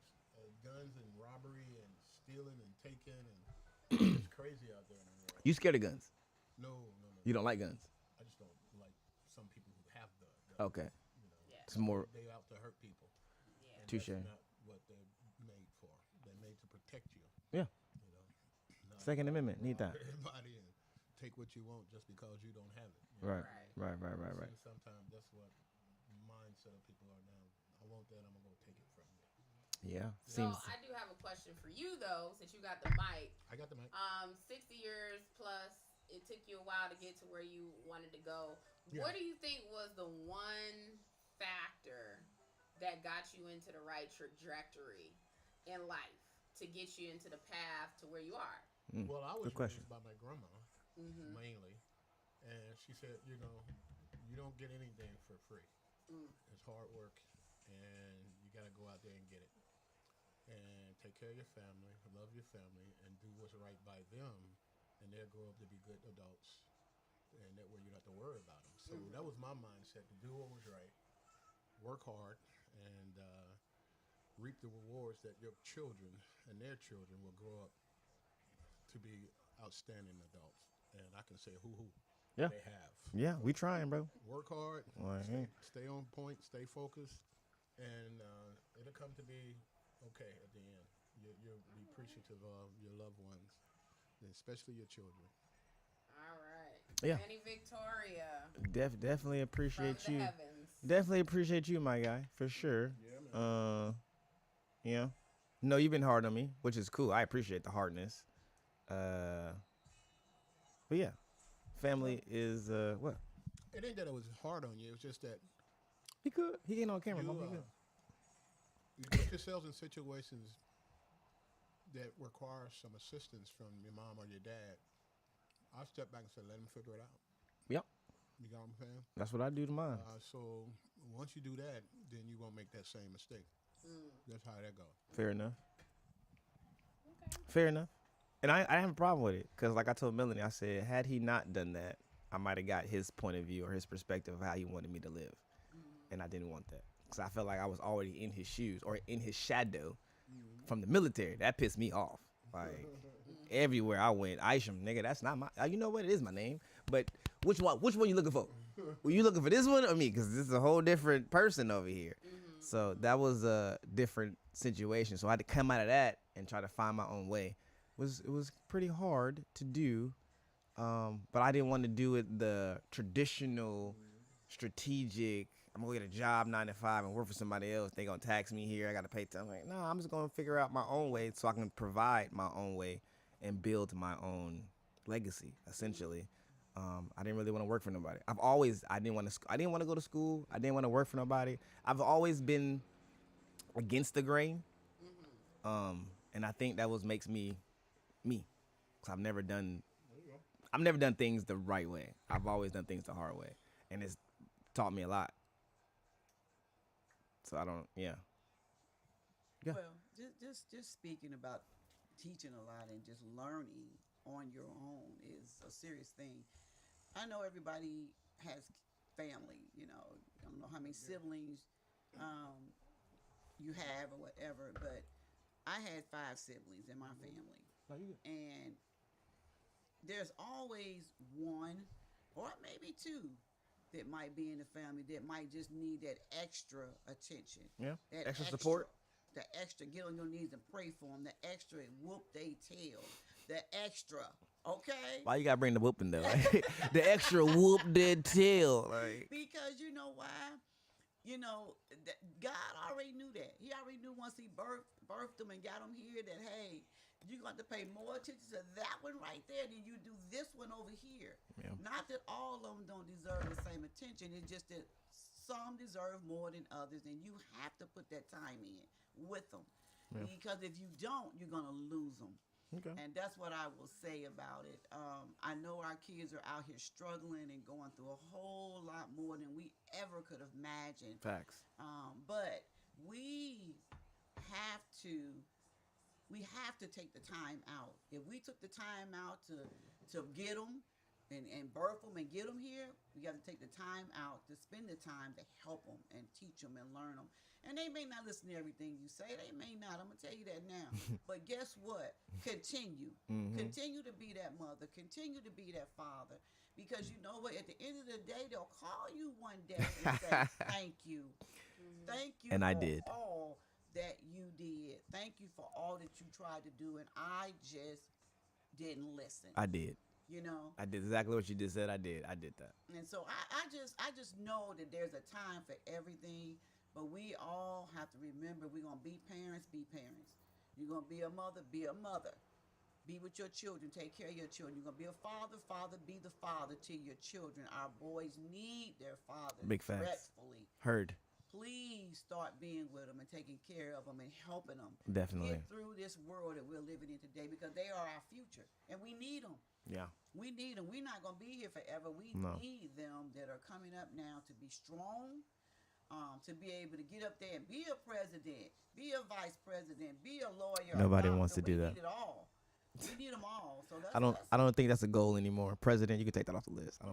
guns and robbery and stealing and taking, and it's crazy out there in the world. You scared of guns? No. You don't like guns? I just don't like some people who have the guns. Okay. Yeah. It's more. They out to hurt people. Yeah. And Touche. That's not what they're made for. They're made to protect you. Yeah. Not Second Amendment. Need that. everybody and take what you want just because you don't have it. Right. Right. Right. See, sometimes that's what mindset of people are now. I want that. I'm gonna go take it from you. Yeah. So Seems. I do have a question for you though, since you got the mic. I got the mic. 60 years plus, it took you a while to get to where you wanted to go. Yeah. What do you think was the one factor that got you into the right trajectory in life to get you into the path to where you are? Well, I was Good question. raised by my grandma mainly, and she said, you don't get anything for free. It's hard work, and you got to go out there and get it. And take care of your family, love your family, and do what's right by them. And they'll grow up to be good adults. And that way you don't have to worry about them. So that was my mindset, to do what was right, work hard, and reap the rewards that your children and their children will grow up to be outstanding adults. And I can say who Yeah. they have. Yeah, we trying, bro. Work hard, Right. stay on point, stay focused, and it'll come to be okay at the end. You'll be appreciative of your loved ones, and especially your children. All right. Yeah. Manny Victoria Definitely appreciate from you. the heavens. Definitely appreciate you, my guy, for sure. Yeah, man. Yeah. No, you've been hard on me, which is cool. I appreciate the hardness. But yeah, family is what? It ain't that it was hard on you. It's just that He could. He ain't on camera. you, Mom. He good. you put yourselves in situations that require some assistance from your mom or your dad. I step back and say, let them figure it out. Yep. You got what I'm saying? That's what I do to mine. So once you do that, then you won't make that same mistake. That's how that goes. Fair enough. Okay. Fair enough. And I have a problem with it because, like I told Melanie, I said, had he not done that, I might have got his point of view or his perspective of how he wanted me to live. And I didn't want that because I felt like I was already in his shoes or in his shadow from the military. That pissed me off. Like, everywhere I went, Isham, nigga, that's not my, you know what? It is my name. But which one you looking for? Were you looking for this one or me? Because this is a whole different person over here. So that was a different situation. So I had to come out of that and try to find my own way. It was pretty hard to do, but I didn't want to do it the traditional, strategic. I'm gonna get a job 9 to 5 and work for somebody else. They gonna tax me here. I gotta pay. I'm like, no, I'm just gonna figure out my own way so I can provide my own way and build my own legacy. Essentially, I didn't really want to work for nobody. I didn't want to go to school. I didn't want to work for nobody. I've always been against the grain, and I think that makes me me, cause I've never done things the right way. I've always done things the hard way, and it's taught me a lot. So I don't, yeah. Yeah. Well, just speaking about teaching a lot and just learning on your own is a serious thing. I know everybody has family, you know. I don't know how many siblings you have or whatever, but I had 5 siblings in my family. And there's always one or maybe 2 that might be in the family that might just need that extra attention. Yeah. That Extra support. The extra get on your knees and pray for them. The extra whoop they tail. The extra, okay? Why you gotta bring the whooping though? The extra whoop their tail, like. Because you know why? You know, God already knew that. He already knew once he birthed them and got them here that, hey, you're going to pay more attention to that one right there than you do this one over here. Yeah. Not that all of them don't deserve the same attention. It's just that some deserve more than others, and you have to put that time in with them. Yeah. Because if you don't, you're going to lose them. Okay. And that's what I will say about it. I know our kids are out here struggling and going through a whole lot more than we ever could have imagined. Facts. But we have to take the time out. If we took the time out to get them and birth them and get them here, we got to take the time out to spend the time to help them and teach them and learn them. And they may not listen to everything you say. They may not. I'm going to tell you that now. But guess what? Continue. Mm-hmm. Continue to be that mother. Continue to be that father. Because you know what? At the end of the day, they'll call you one day and say, thank you. Thank you And for I did. all that you did. Thank you for all that you tried to do. And I just didn't listen. I did. You know? I did exactly what you just said. I did that. And so I just know that there's a time for everything. But we all have to remember we're going to be parents, be parents. You're going to be a mother, be a mother. Be with your children, take care of your children. You're going to be a father, be the father to your children. Our boys need their fathers. Big facts. Respectfully. Heard. Please start being with them and taking care of them and helping them. Definitely. Get through this world that we're living in today because they are our future. And we need them. Yeah. We need them. We're not going to be here forever. We need them that are coming up now to be strong, to be able to get up there and be a president, be a vice president, be a lawyer. Nobody a wants to doctor. do We that. need it all. We need them all. So that's I don't think that's a goal anymore. President, you can take that off the list. I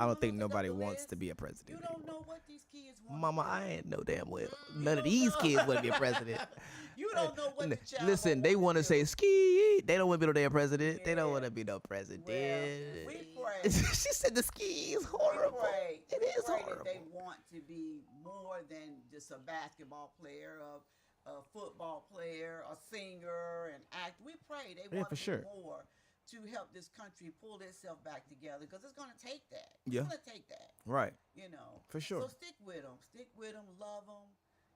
don't think take off nobody the wants list. to be a president You don't anymore. know what these kids want. Mama, to do. I ain't know damn well. You None of don't these know. kids want to be a president. You don't know what the child. Listen, they want to say ski. They don't want to be no damn president. They don't Yeah. want to be no president. Well, we pray. She said the ski is horrible. It is That horrible. they want to be more than just a basketball player, a football player, a singer, an actor. We pray they want for to sure. do more to help this country pull itself back together because it's going to take that. Yeah. It's going to take that. Right. You know. For sure. So stick with them. Stick with them. Love them.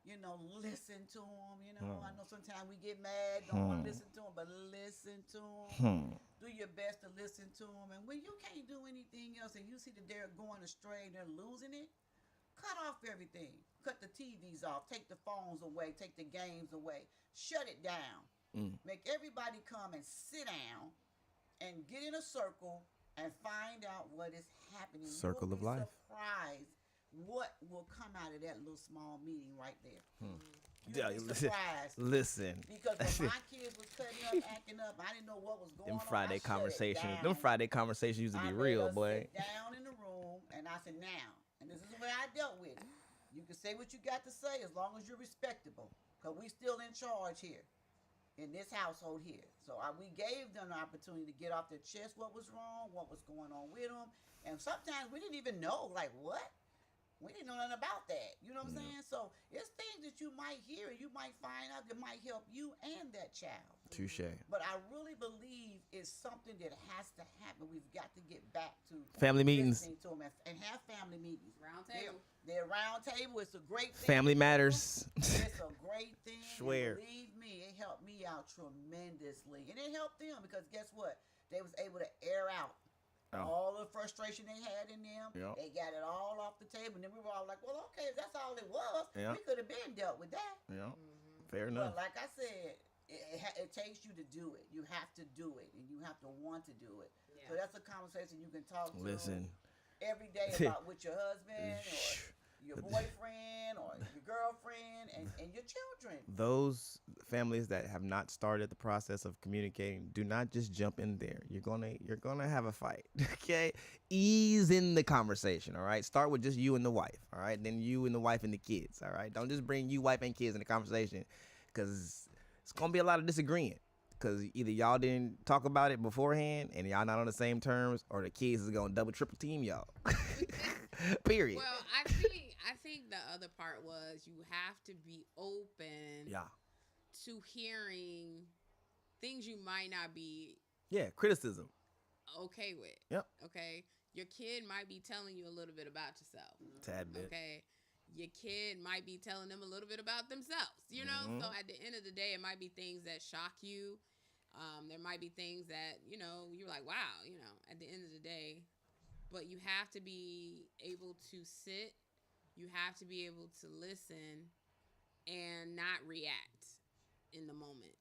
You know, listen to them. You know, I know sometimes we get mad, don't want to listen to them, but listen to them. Do your best to listen to them. And when you can't do anything else and you see that they're going astray and they're losing it, cut off everything. Cut the TVs off. Take the phones away. Take the games away. Shut it down. Make everybody come and sit down and get in a circle and find out what is happening. Circle of life. Surprised what will come out of that little small meeting right there. Yeah, You'll be surprised. listen. Because when my kids was cutting up, acting up, I didn't know what was going Them on. Friday I shut it conversations. down. Them Friday conversations used to be I made real, us boy. sit down in the room, and I said, now, and this is the way I dealt with it. You can say what you got to say as long as you're respectable, because we still in charge here, in this household here. So we gave them the opportunity to get off their chest what was wrong, what was going on with them, and sometimes we didn't even know, like, what? We didn't know nothing about that. You know what I'm saying? So it's things that you might hear and you might find out that might help you and that child. Touche. But I really believe it's something that has to happen. We've got to get back to Family meetings. listening to them and have family meetings. Round table. They're round table. It's a great thing. Family matters. It's a great thing. Swear. And believe me, it helped me out tremendously. And it helped them because guess what? They was able to air out all the frustration they had in them. Yep. They got it all off the table. And then we were all like, well, okay, if that's all it was, Yep. we could have been dealt with that. Yeah. Fair enough. But like I said, it takes you to do it. You have to do it, and you have to want to do it. Yeah. So that's a conversation you can talk to Listen. every day about with your husband or your boyfriend or your girlfriend and your children. Those families that have not started the process of communicating, do not just jump in there. You're gonna have a fight. Okay? Ease in the conversation, all right? Start with just you and the wife, all right? Then you and the wife and the kids, all right? Don't just bring you, wife, and kids in the conversation, because it's gonna be a lot of disagreeing. Because either y'all didn't talk about it beforehand and y'all not on the same terms, or the kids is gonna double triple team y'all. Period. Well, I think the other part was you have to be open to hearing things you might not be criticism. okay with. Yep. Okay. Your kid might be telling you a little bit about yourself. Tad bit. Okay. Your kid might be telling them a little bit about themselves, you know? So at the end of the day, it might be things that shock you. There might be things that, you know, you're like, wow, you know, at the end of the day. But you have to be able to sit. You have to be able to listen and not react in the moment.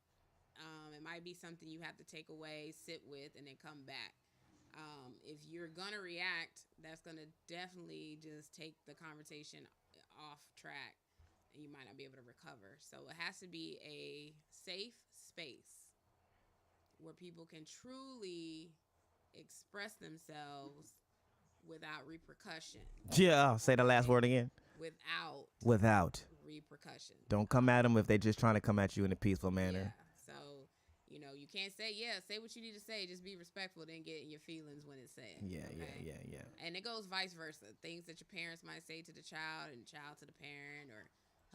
It might be something you have to take away, sit with, and then come back. If you're going to react, that's going to definitely just take the conversation off track, and you might not be able to recover. So it has to be a safe space where people can truly express themselves without repercussion. Yeah, say the last word again. Without Repercussion. Don't come at them if they just trying to come at you in a peaceful manner. Yeah. So, you know, you can't say what you need to say. Just be respectful. Then get in your feelings when it's said. Yeah. And it goes vice versa. Things that your parents might say to the child and child to the parent, or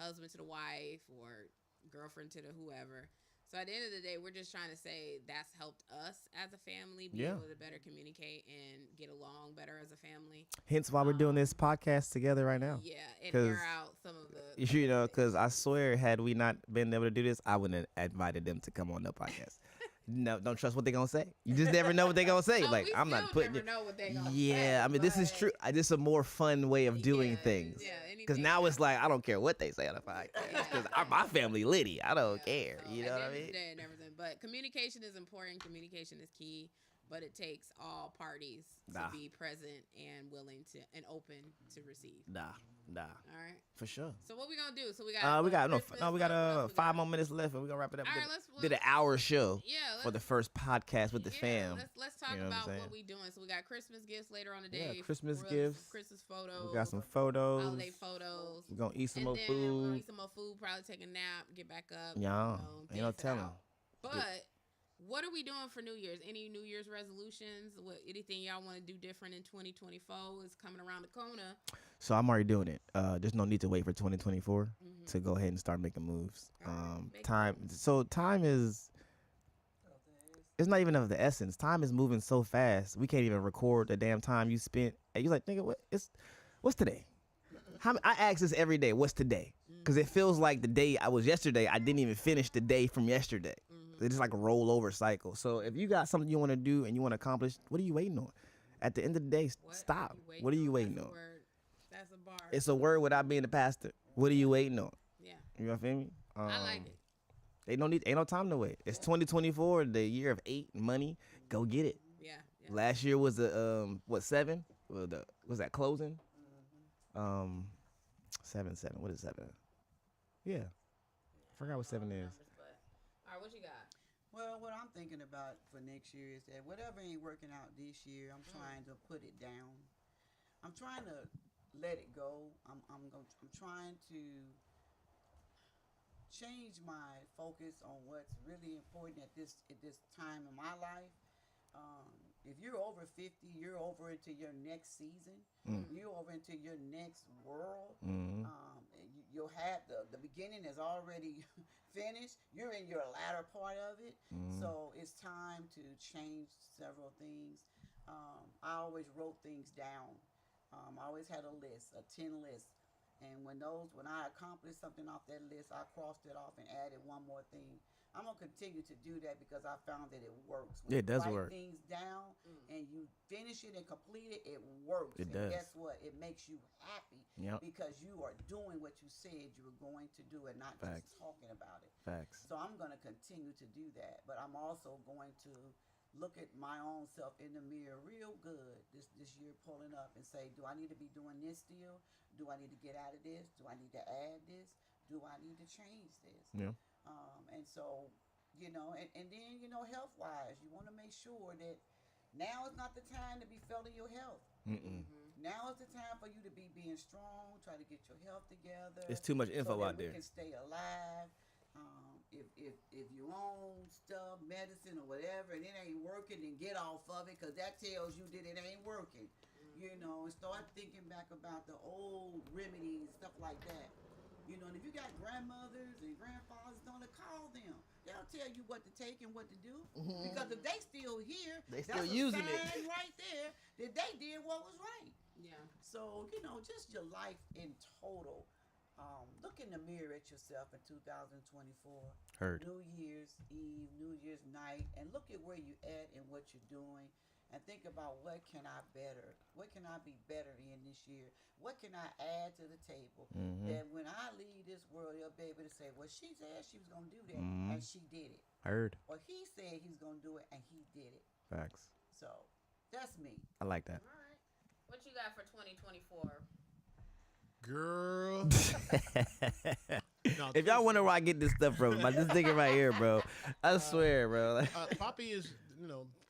husband to the wife, or girlfriend to the whoever. So at the end of the day, we're just trying to say that's helped us as a family be able to better communicate and get along better as a family. Hence why we're doing this podcast together right now. Yeah, and air out some of the... You know, because I swear, had we not been able to do this, I wouldn't have invited them to come on the podcast. No, don't trust what they're going to say. You just never know what they're going to say. We I'm not putting never know what they're gonna say. Yeah, I mean, this is true. This is a more fun way of doing things. Yeah, because now it's like, I don't care what they say on the podcast. Because my family litty. I don't care. So you know what I mean? And everything. But communication is important. Communication is key. but it takes all parties to Nah. be present and willing to and open to receive. Nah. All right. For sure. So what we gonna do? So we got Christmas, we got what else we 5 got? more minutes left, and we're gonna wrap it up. All right, Did an hour show Yeah, for the first podcast with the fam. Let's talk You know what I'm about saying? what we doing. So we got Christmas gifts later on the Yeah, day. Christmas some gifts. Christmas photos. We got some photos. holiday photos. We're gonna eat some And more then we're gonna food. eat some more food. Probably take a nap. Get back up. Y'all, ain't no dance it telling. out. But what are we doing for New Year's? Any New Year's resolutions? Anything y'all want to do different in 2024 is coming around the corner. So I'm already doing it. There's no need to wait for 2024 to go ahead and start making moves. Time is. It's not even of the essence. Time is moving so fast. We can't even record the damn time you spent. And you're like, nigga, what's today? I ask this every day. What's today? Because it feels like the day I was yesterday. I didn't even finish the day from yesterday. It's just like a rollover cycle. So if you got something you want to do and you want to accomplish, what are you waiting on? At the end of the day, stop. What are you waiting on? That's a bar. It's a word without being a pastor. What are you waiting on? Yeah. You know what I mean? I like it. Ain't no time to wait. It's 2024, the year of 8 money. Go get it. Yeah. Last year was the 7? Was that closing? 7. What is 7? Yeah. I forgot what 7 is. All right, what you got? Well, what I'm thinking about for next year is that whatever ain't working out this year, I'm trying to put it down. I'm trying to let it go. I'm trying to change my focus on what's really important at this time in my life. If you're over 50, you're over into your next season. You're over into your next world. You'll have the beginning is already finished. You're in your latter part of it. So it's time to change several things. I always wrote things down. I always had a list, a 10 list. And when I accomplished something off that list, I crossed it off and added one more thing. I'm gonna continue to do that because I found that it works. When it does you work. write things down and you finish it and complete it, it works. It and does. Guess what? It makes you happy Yep. because you are doing what you said you were going to do and not Facts. just talking about it. Facts. So I'm gonna continue to do that, but I'm also going to look at my own self in the mirror real good this year, pulling up and say, do I need to be doing this still? Do I need to get out of this? Do I need to add this? Do I need to change this? Yeah. And so, and then, health-wise, you want to make sure that now is not the time to be failing your health. Now is the time for you to be being strong, try to get your health together. It's too much info so that out we there. can stay alive. If you own stuff, medicine or whatever, and it ain't working, then get off of it because that tells you that it ain't working. And start thinking back about the old remedies, stuff like that. And if you got grandmothers and grandfathers, don't call them. They'll tell you what to take and what to do. Because if they still here, They still that's using a it. sign right there that they did what was right. Yeah. So, just your life in total. Look in the mirror at yourself in 2024. Heard. New Year's Eve, New Year's night, and look at where you're at and what you're doing. And think about what can I be better in this year? What can I add to the table? That when I leave this world, you'll be able to say, well, she said she was going to do that, and she did it. Heard. Or he said he's going to do it, and he did it. Facts. So that's me. I like that. All right. What you got for 2024? Girl. No, If y'all wonder where I get this stuff from, this nigga right here, bro. I swear, bro. Poppy is,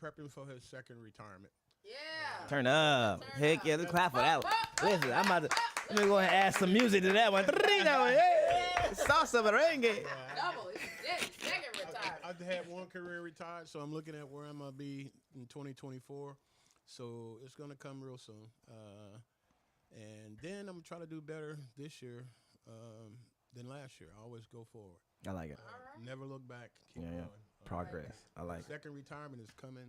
prepping for his second retirement. Yeah. Turn up. Turn Heck up. yeah, let's clap for that one. Listen, I'm about to. Let me go ahead and add some music to that one. Yeah. Salsa merengue. Double. It's second retirement. I've had one career retired, so I'm looking at where I'm going to be in 2024. So it's going to come real soon. And then I'm going to try to do better this year than last year. I always go forward. I like it. Never look back. Keep Yeah. going. Progress. I like it. Second retirement is coming.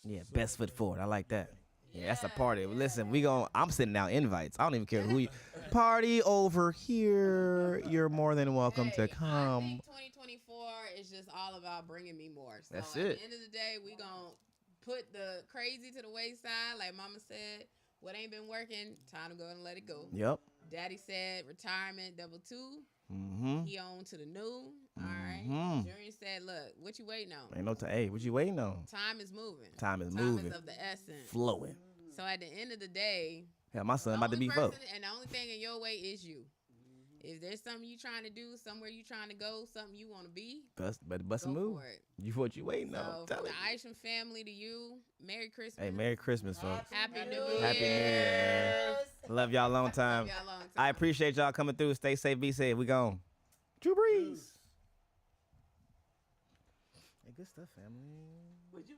Yeah, best foot forward. I like that. Yeah, that's a party. Listen, I'm sending out invites. I don't even care who you. Party over here. You're more than welcome to I come. think 2024 is just all about bringing me more. So That's at it. the end of the day, we going to put the crazy to the wayside. Like Mama said, what ain't been working, time to go and let it go. Yep. Daddy said retirement, double 2. Mm-hmm. He on to the new. All right. Mhm. Junior said, "Look, what you waiting on? Ain't no time. Hey, what you waiting on? Time is moving. Time is Time moving. is of the essence. Flowing. So at the end of the day, Hell, my son the about to only be person folk. and the only thing in your way is you. If there's something you trying to do, somewhere you trying to go, something you want to be, Better bust a go move. for it. You what you waiting on? So Tell from it. the Isham family to you, Merry Christmas. Hey, Merry Christmas, folks. Happy New Year. Happy New Year, man. Love y'all long time. Love y'all long time. I appreciate y'all coming through. Stay safe, be safe. We gone. Drew Brees. Hey, good stuff, family. Would you